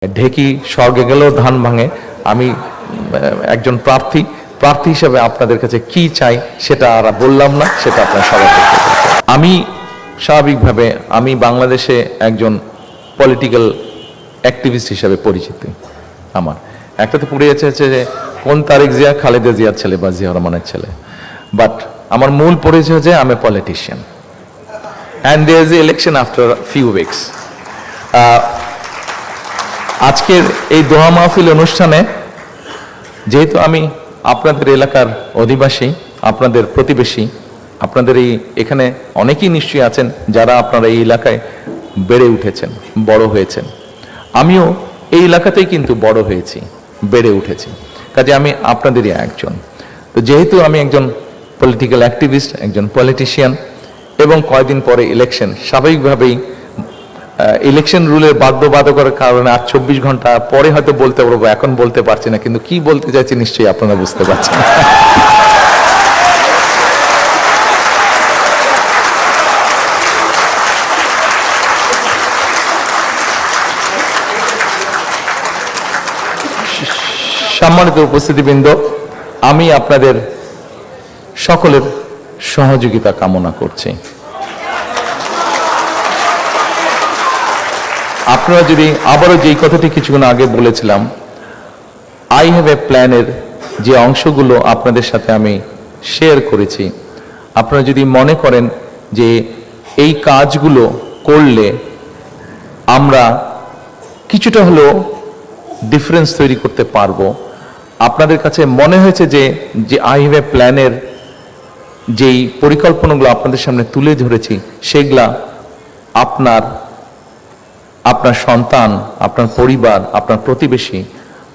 ঢেকি স্বর্গে গেলেও ধান ভাঙে। আমি একজন প্রার্থী হিসেবে আপনাদের কাছে কি চাই সেটা আর বললাম না, সেটা আপনার সবাই দেখতে পাচ্ছেন। আমি স্বাভাবিকভাবে আমি বাংলাদেশে একজন পলিটিক্যাল অ্যাক্টিভিস্ট হিসেবে পরিচিত। আমার একটা তো পুড়ে যাচ্ছে যে কোন তারেক জিয়া খালেদা জিয়ার ছেলে বা জিয়া রহমানের ছেলে, বাট আমার মূল পরিচয় হচ্ছে আমি politician and there is election after few weeks. আজকের এই দোয়া মাহফিল অনুষ্ঠানে যেহেতু আমি আপনাদের এলাকার অধিবাসী, আপনাদের প্রতিবেশী, আপনাদের এখানে অনেকেই নিশ্চয়ই আছেন যারা আপনারা এই এলাকায় বেড়ে উঠেছেন, বড় হয়েছেন। আমিও এই এলাকাতেই কিন্তু বড় হয়েছি, বেড়ে উঠেছি, কাজে আমি আপনাদেরই একজন। তো যেহেতু আমি একজন পলিটিক্যাল অ্যাক্টিভিস্ট, একজন পলিটিশিয়ান, এবং কয়েকদিন পরে ইলেকশন, স্বাভাবিকভাবেই ইলেকশন রুলের বাধ্যবাধকতার কারণে আর 24 ঘন্টা পরে হয়তো বলতে পারবো, এখন বলতে পারছি না, কিন্তু কি বলতে চাইছি নিশ্চয়ই আপনারা বুঝতে পারছেন। সম্মানিত উপস্থিতিবৃন্দ, আমি আপনাদের সকলের সহযোগিতা কামনা করছি। আপনারা যদি আবারও যেই কথাটি কিছুক্ষণ আগে বলেছিলাম, আই হ্যাভ এ প্ল্যানের যে অংশগুলো আপনাদের সাথে আমি শেয়ার করেছি, আপনারা যদি মনে করেন যে এই কাজগুলো করলে আমরা কিছুটা হলেও ডিফারেন্স তৈরি করতে পারবো, আপনাদের কাছে মনে হয়েছে যে আই হ্যাভ এ প্ল্যানের যেই পরিকল্পনাগুলো আপনাদের সামনে তুলে ধরেছি সেগুলা আপনার সন্তান, আপনার পরিবার, আপনার প্রতিবেশী,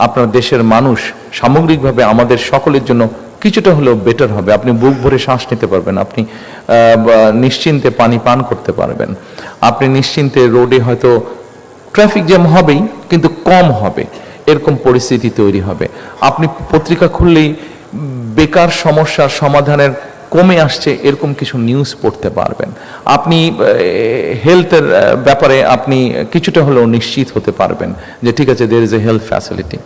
আপনার দেশের মানুষ, সামগ্রিকভাবে আমাদের সকলের জন্য কিছুটা হলেও বেটার হবে। আপনি বুক ভরে শ্বাস নিতে পারবেন, আপনি নিশ্চিন্তে পানি পান করতে পারবেন, আপনি নিশ্চিন্তে রোডে হয়তো ট্রাফিক জ্যাম হবেই কিন্তু কম হবে, এরকম পরিস্থিতি তৈরি হবে। আপনি পত্রিকা খুললেই বেকার সমস্যার সমাধানের কমে আসছে এরকম কিছু নিউজ পড়তে পারবেন। আপনি হেলথের ব্যাপারে আপনি কিছুটা হলেও নিশ্চিত হতে পারবেন যে ঠিক আছে, there is a health facility.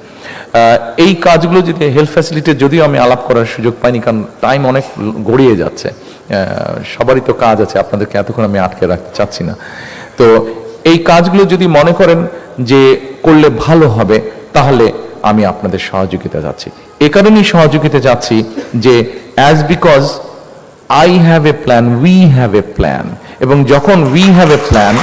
এই কাজগুলো যদি হেলথ ফ্যাসিলিটি যদিও আমি আলাপ করার সুযোগ পাইনি, কারণ টাইম অনেক গড়িয়ে যাচ্ছে, সবারই তো কাজ আছে, আপনাদেরকে এতক্ষণ আমি আটকে রাখতে চাচ্ছি না। তো এই কাজগুলো যদি মনে করেন যে করলে ভালো হবে, তাহলে আমি আপনাদের সহযোগিতা যাচ্ছি। এ কারণেই সহযোগিতা যাচ্ছি যে as because I have a plan, we have a plan, এবং যখন we have a plan